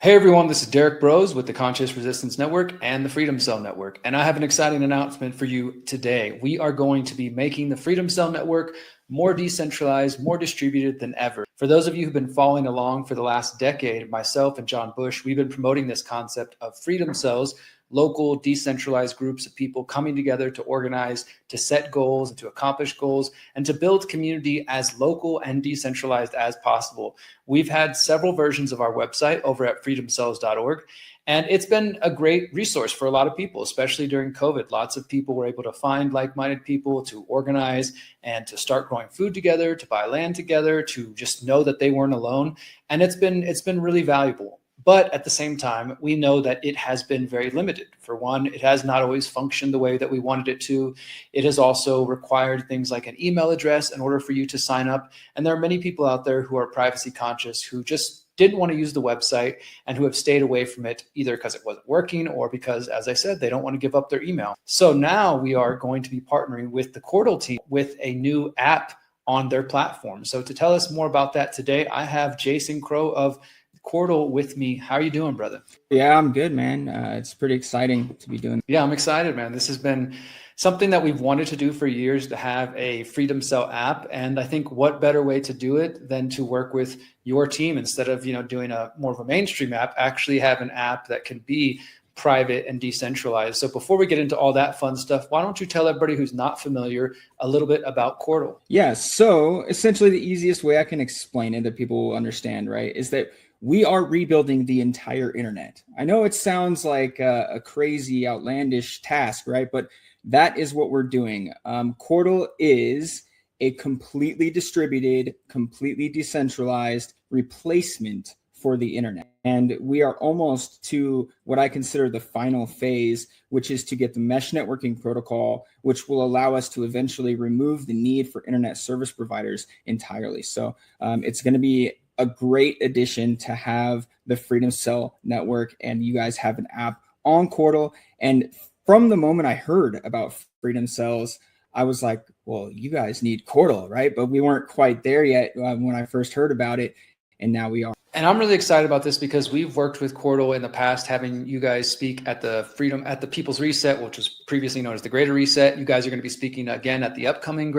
Hey everyone, this is Derrick Broze with the Conscious Resistance Network and the Freedom Cell Network. And I have an exciting announcement for you today. We are going to be making the Freedom Cell Network more decentralized, more distributed than ever. For those of you who've been following along for the last decade, myself and John Bush, we've been promoting this concept of freedom cells, local decentralized groups of people coming together to organize, to set goals, and to accomplish goals, and to build community as local and decentralized as possible. We've had several versions of our website over at freedomcells.org, and it's been a great resource for a lot of people, especially during COVID. Lots of people were able to find like-minded people to organize and to start growing food together, to buy land together, to just know that they weren't alone. And it's been really valuable. But at the same time, we know that it has been very limited. For one, it has not always functioned the way that we wanted it to. It has also required things like an email address in order for you to sign up. And there are many people out there who are privacy conscious who just didn't want to use the website and who have stayed away from it either because it wasn't working or because, as I said, they don't want to give up their email. So now we are going to be partnering with the Qortal team with a new app on their platform. So to tell us more about that today, I have Jason Crowe of Qortal with me. How are you doing, brother? Yeah, I'm good, man. It's pretty exciting to be doing. Yeah, I'm excited, man. This has been something that we've wanted to do for years, to have a Freedom Cell app. And I think what better way to do it than to work with your team instead of, doing a more of a mainstream app, actually have an app that can be private and decentralized. So before we get into all that fun stuff, why don't you tell everybody who's not familiar a little bit about Qortal? Yeah, so essentially the easiest way I can explain it that people will understand, right, is that we are rebuilding the entire internet. I know it sounds like a crazy, outlandish task, right? But that is what we're doing. Qortal is a completely distributed, completely decentralized replacement for the internet. And we are almost to what I consider the final phase, which is to get the mesh networking protocol, which will allow us to eventually remove the need for internet service providers entirely. So it's going to be a great addition to have the Freedom Cell Network, and you guys have an app on Qortal. And from the moment I heard about Freedom Cells, I was like, well, you guys need Qortal, right? But we weren't quite there yet when I first heard about it, and now we are. And I'm really excited about this because we've worked with Qortal in the past, having you guys speak at the People's Reset, which was previously known as the Greater Reset. You guys are going to be speaking again at the upcoming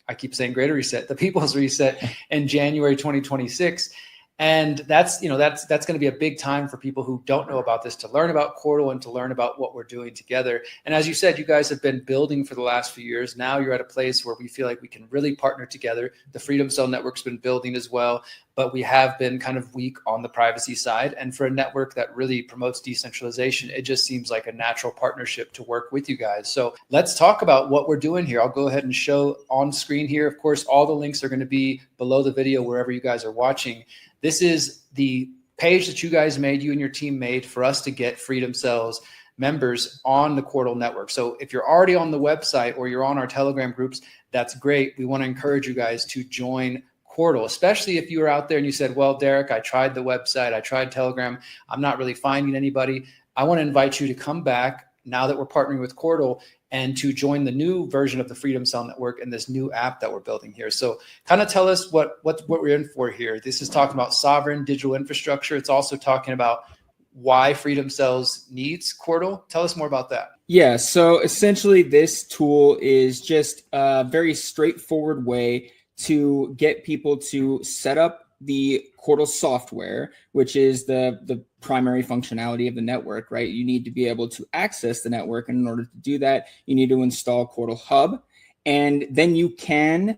I keep saying Greater Reset, the People's Reset in January 2026. And that's going to be a big time for people who don't know about this to learn about Qortal and to learn about what we're doing together. And as you said, you guys have been building for the last few years. Now you're at a place where we feel like we can really partner together. The Freedom Cell Network's been building as well, but we have been kind of weak on the privacy side. And for a network that really promotes decentralization, it just seems like a natural partnership to work with you guys. So let's talk about what we're doing here. I'll go ahead and show on screen here. Of course, all the links are going to be below the video wherever you guys are watching. This is the page that you guys made, you and your team made, for us to get Freedom Cells members on the Qortal network. So if you're already on the website or you're on our Telegram groups, that's great. We want to encourage you guys to join Qortal, especially if you are out there and you said, well, Derrick, I tried the website, I tried Telegram, I'm not really finding anybody. I want to invite you to come back now that we're partnering with Qortal and to join the new version of the Freedom Cell Network and this new app that we're building here. So kind of tell us what we're in for here. This is talking about sovereign digital infrastructure. It's also talking about why Freedom Cells needs Qortal. Tell us more about that. Yeah, so essentially this tool is just a very straightforward way to get people to set up the Qortal software, which is the primary functionality of the network, right? You need to be able to access the network. And in order to do that, you need to install Qortal Hub. And then you can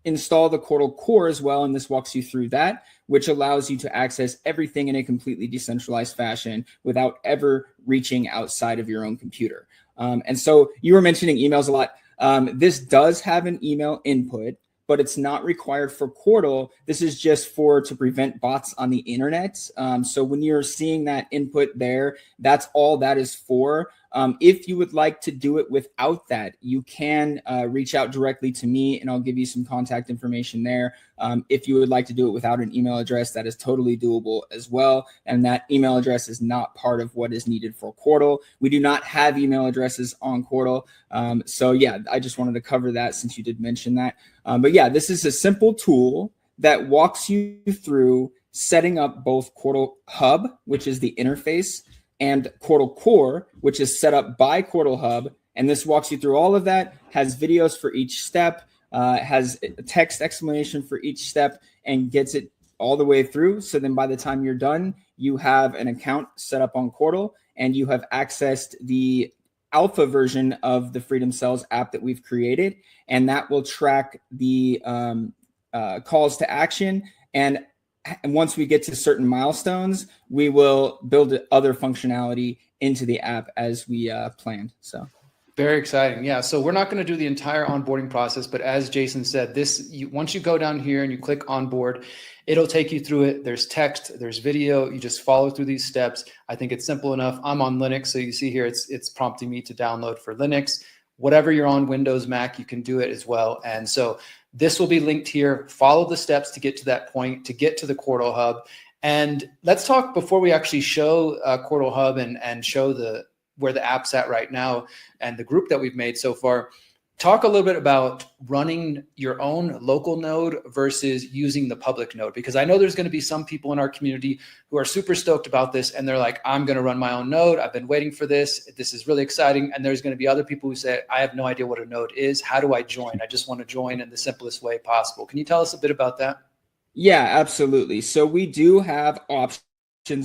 install the Qortal Core as well. And this walks you through that, which allows you to access everything in a completely decentralized fashion without ever reaching outside of your own computer. And so you were mentioning emails a lot. This does have an email input, but it's not required for Qortal. This is just to prevent bots on the internet. So when you're seeing that input there, that's all that is for. If you would like to do it without that, you can reach out directly to me and I'll give you some contact information there. If you would like to do it without an email address, that is totally doable as well. And that email address is not part of what is needed for Qortal. We do not have email addresses on Qortal. So yeah, I just wanted to cover that since you did mention that. But yeah, this is a simple tool that walks you through setting up both Qortal Hub, which is the interface, and Qortal Core, which is set up by Qortal Hub. And this walks you through all of that, has videos for each step, has a text explanation for each step, and gets it all the way through. So then by the time you're done, you have an account set up on Qortal, and you have accessed the alpha version of the Freedom Cells app that we've created. And that will track the calls to action. And once we get to certain milestones, we will build other functionality into the app as we planned. So very exciting. Yeah. So we're not going to do the entire onboarding process, but as Jason said, once you go down here and you click onboard, it'll take you through it. There's text, there's video. You just follow through these steps. I think it's simple enough. I'm on Linux. So you see here, it's prompting me to download for Linux. Whatever you're on, Windows, Mac, you can do it as well. And so this will be linked here. Follow the steps to get to that point, to get to the Qortal Hub. And let's talk before we actually show Qortal Hub and show where the app's at right now and the group that we've made so far. Talk a little bit about running your own local node versus using the public node, because I know there's going to be some people in our community who are super stoked about this and they're like, I'm going to run my own node. I've been waiting for this. This is really exciting. And there's going to be other people who say, I have no idea what a node is. How do I join? I just want to join in the simplest way possible. Can you tell us a bit about that? Yeah, absolutely. So we do have options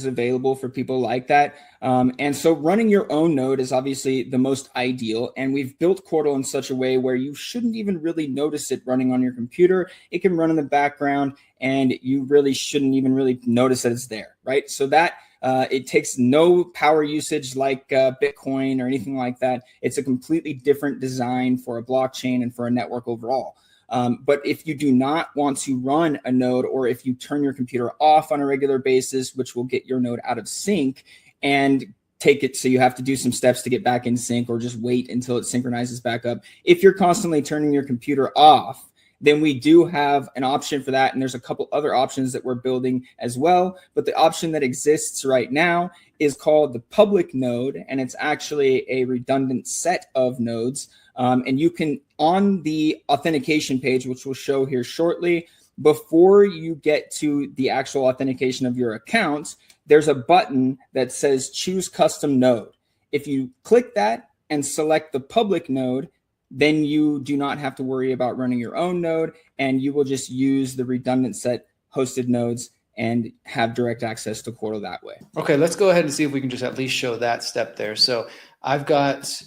available for people like that. And so running your own node is obviously the most ideal. And we've built Qortal in such a way where you shouldn't even really notice it running on your computer. It can run in the background and you really shouldn't even really notice that it's there, right? So that it takes no power usage like Bitcoin or anything like that. It's a completely different design for a blockchain and for a network overall. But if you do not want to run a node, or if you turn your computer off on a regular basis, which will get your node out of sync and take it so you have to do some steps to get back in sync, or just wait until it synchronizes back up. If you're constantly turning your computer off, then we do have an option for that. And there's a couple other options that we're building as well. But the option that exists right now is called the public node, and it's actually a redundant set of nodes. And you can, on the authentication page, which we'll show here shortly, before you get to the actual authentication of your account, there's a button that says choose custom node. If you click that and select the public node, then you do not have to worry about running your own node, and you will just use the redundant set hosted nodes and have direct access to Qortal that way. Okay, let's go ahead and see if we can just at least show that step there. So I've got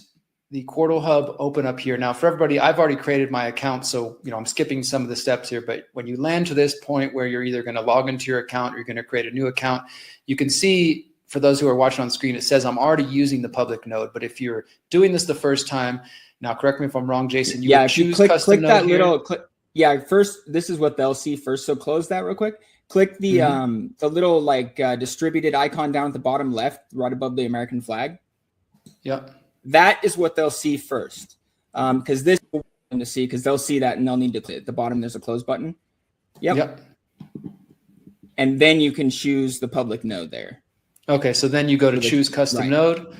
the Qortal Hub open up here. Now for everybody, I've already created my account, so I'm skipping some of the steps here, but when you land to this point where you're either going to log into your account or you're going to create a new account, you can see, for those who are watching on screen, it says I'm already using the public node. But if you're doing this the first time, now correct me if I'm wrong, Jason, you would choose custom node that here. First, this is what they'll see first. So close that real quick. Click the little distributed icon down at the bottom left, right above the American flag. Yep. That is what they'll see first, because this is what they'll to see, because they'll see that and they'll need to click at the bottom. There's a close button. Yep. And then you can choose the public node there. Okay, so then you go to choose custom node,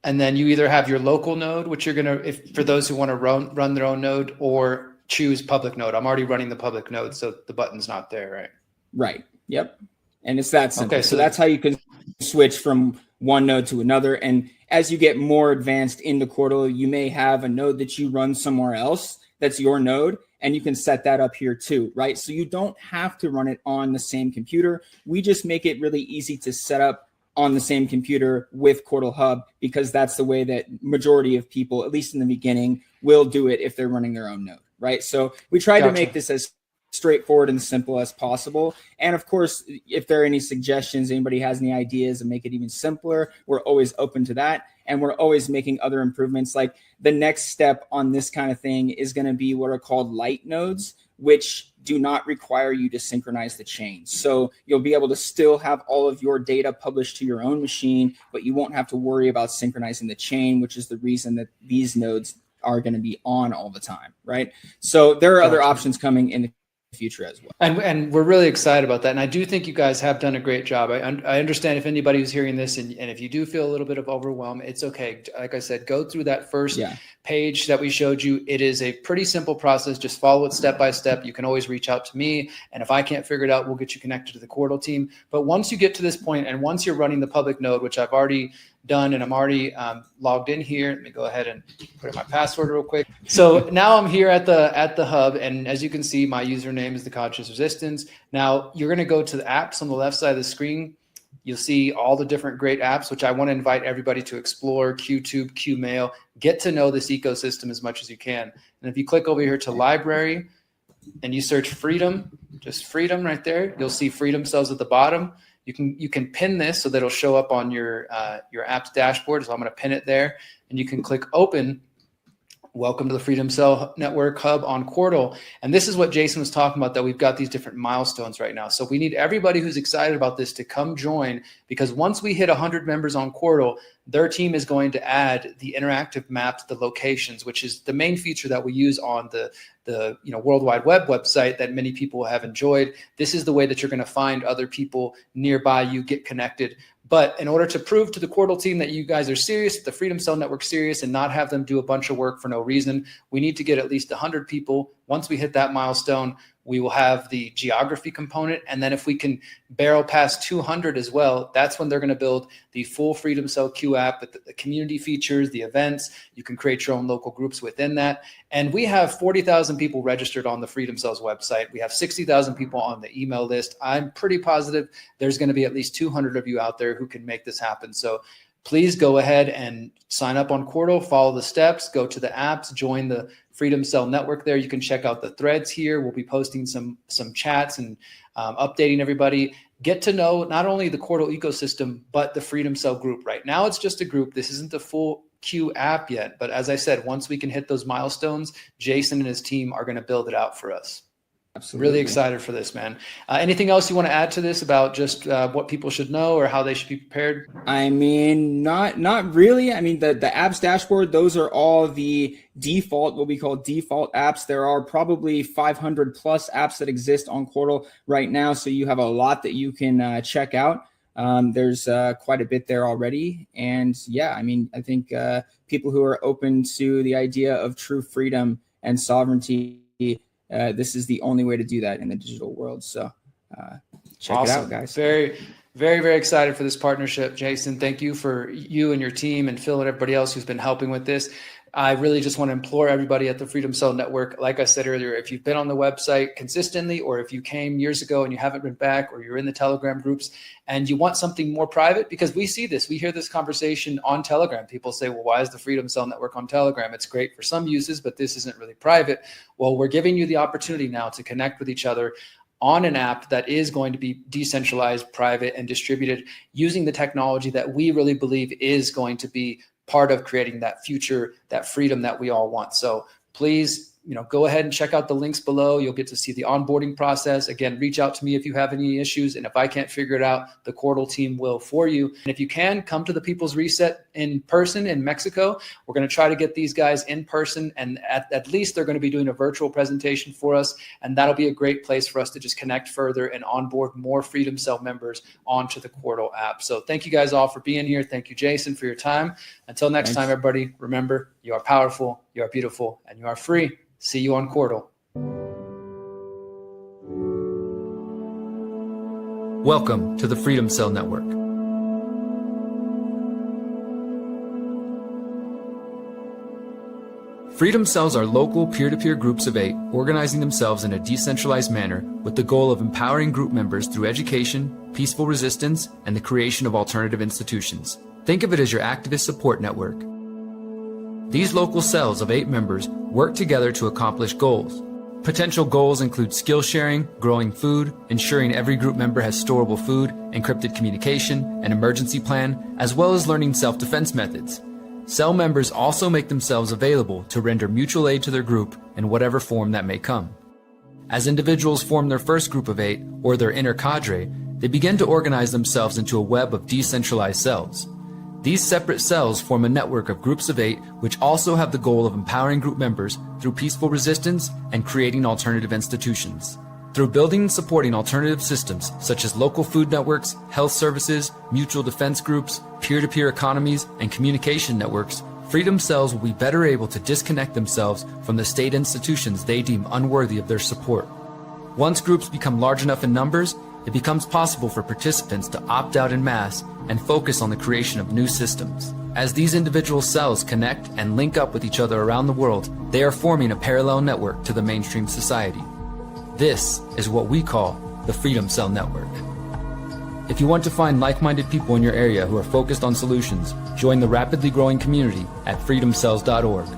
and then you either have your local node, which you're gonna, if for those who want to run their own node, or choose public node. I'm already running the public node, so the button's not there, right? Right. Yep. And it's that simple. Okay, so that's how you can switch from one node to another. And as you get more advanced into Qortal, you may have a node that you run somewhere else that's your node, and you can set that up here too, right? So you don't have to run it on the same computer. We just make it really easy to set up on the same computer with Qortal Hub, because that's the way that majority of people, at least in the beginning, will do it if they're running their own node, right? So we try to make this as straightforward and simple as possible. And of course, if there are any suggestions, anybody has any ideas to make it even simpler, we're always open to that. And we're always making other improvements. Like the next step on this kind of thing is going to be what are called light nodes, which do not require you to synchronize the chain. So you'll be able to still have all of your data published to your own machine, but you won't have to worry about synchronizing the chain, which is the reason that these nodes are going to be on all the time, right? So there are other options coming in the future as well. And we're really excited about that. And I do think you guys have done a great job. I understand if anybody who's hearing this and if you do feel a little bit of overwhelm, it's okay. Like I said, go through that first page that we showed you. It is a pretty simple process. Just follow it step by step. You can always reach out to me. And if I can't figure it out, we'll get you connected to the Qortal team. But once you get to this point, and once you're running the public node, which I've already done, and I'm already logged in here. Let me go ahead and put in my password real quick. So now I'm here at the hub, and as you can see, my username is the Conscious Resistance. Now you're going to go to the apps on the left side of the screen. You'll see all the different great apps, which I want to invite everybody to explore: QTube, QMail. Get to know this ecosystem as much as you can. And if you click over here to library and you search freedom, just freedom right there, you'll see freedom cells at the bottom. You can pin this so that it'll show up on your app's dashboard. So I'm going to pin it there, and you can click open. Welcome to the Freedom Cell Network Hub on Qortal. And this is what Jason was talking about, that we've got these different milestones right now. So we need everybody who's excited about this to come join, because once we hit 100 members on Qortal, their team is going to add the interactive map to the locations, which is the main feature that we use on the World Wide Web website that many people have enjoyed. This is the way that you're going to find other people nearby you, get connected. But in order to prove to the Qortal team that you guys are serious, the Freedom Cell Network serious, and not have them do a bunch of work for no reason, we need to get at least 100 people. Once we hit that milestone, we will have the geography component. And then if we can barrel past 200 as well, that's when they're going to build the full Freedom Cell Q app with the community features, the events. You can create your own local groups within that. And we have 40,000 people registered on the Freedom Cells website. We have 60,000 people on the email list. I'm pretty positive there's going to be at least 200 of you out there who can make this happen. So please go ahead and sign up on Qortal, follow the steps, go to the apps, join the Freedom Cell Network there. You can check out the threads here. We'll be posting some chats and updating everybody. Get to know not only the Qortal ecosystem, but the Freedom Cell group. Right now, it's just a group. This isn't the full Q app yet. But as I said, once we can hit those milestones, Jason and his team are going to build it out for us. Absolutely. Really excited for this, man. Anything else you want to add to this about just what people should know or how they should be prepared? I mean, not really. I mean, the apps dashboard, those are all the default, what we call default apps. There are probably 500 plus apps that exist on Qortal right now. So you have a lot that you can check out. There's quite a bit there already. And yeah, I mean, I think people who are open to the idea of true freedom and sovereignty, this is the only way to do that in the digital world. So check it out, guys. Very, very, very excited for this partnership, Jason. Thank you for you and your team and Phil and everybody else who's been helping with this. I really just want to implore everybody at the Freedom Cell Network, like I said earlier, if you've been on the website consistently, or if you came years ago and you haven't been back, or you're in the Telegram groups and you want something more private, because we see this, we hear this conversation on Telegram. People say, well, why is the Freedom Cell Network on Telegram? It's great for some uses, but this isn't really private. Well, we're giving you the opportunity now to connect with each other on an app that is going to be decentralized, private, and distributed using the technology that we really believe is going to be part of creating that future, that freedom that we all want. So please, go ahead and check out the links below. You'll get to see the onboarding process. Again, reach out to me if you have any issues. And if I can't figure it out, the Qortal team will for you. And if you can, come to the People's Reset in person in Mexico. We're going to try to get these guys in person. And at least they're going to be doing a virtual presentation for us. And that'll be a great place for us to just connect further and onboard more Freedom Cell members onto the Qortal app. So thank you guys all for being here. Thank you, Jason, for your time. Until next time, everybody, remember, you are powerful, you are beautiful, and you are free. See you on Qortal. Welcome to the Freedom Cell Network. Freedom Cells are local peer-to-peer groups of 8 organizing themselves in a decentralized manner with the goal of empowering group members through education, peaceful resistance, and the creation of alternative institutions. Think of it as your activist support network. These local cells of 8 members work together to accomplish goals. Potential goals include skill sharing, growing food, ensuring every group member has storable food, encrypted communication, an emergency plan, as well as learning self-defense methods. Cell members also make themselves available to render mutual aid to their group in whatever form that may come. As individuals form their first group of 8, or their inner cadre, they begin to organize themselves into a web of decentralized cells. These separate cells form a network of groups of 8, which also have the goal of empowering group members through peaceful resistance and creating alternative institutions. Through building and supporting alternative systems such as local food networks, health services, mutual defense groups, peer-to-peer economies, and communication networks, Freedom cells will be better able to disconnect themselves from the state institutions they deem unworthy of their support. Once groups become large enough in numbers, it becomes possible for participants to opt out en masse and focus on the creation of new systems. As these individual cells connect and link up with each other around the world, they are forming a parallel network to the mainstream society. This is what we call the Freedom Cell Network. If you want to find like-minded people in your area who are focused on solutions, join the rapidly growing community at freedomcells.org.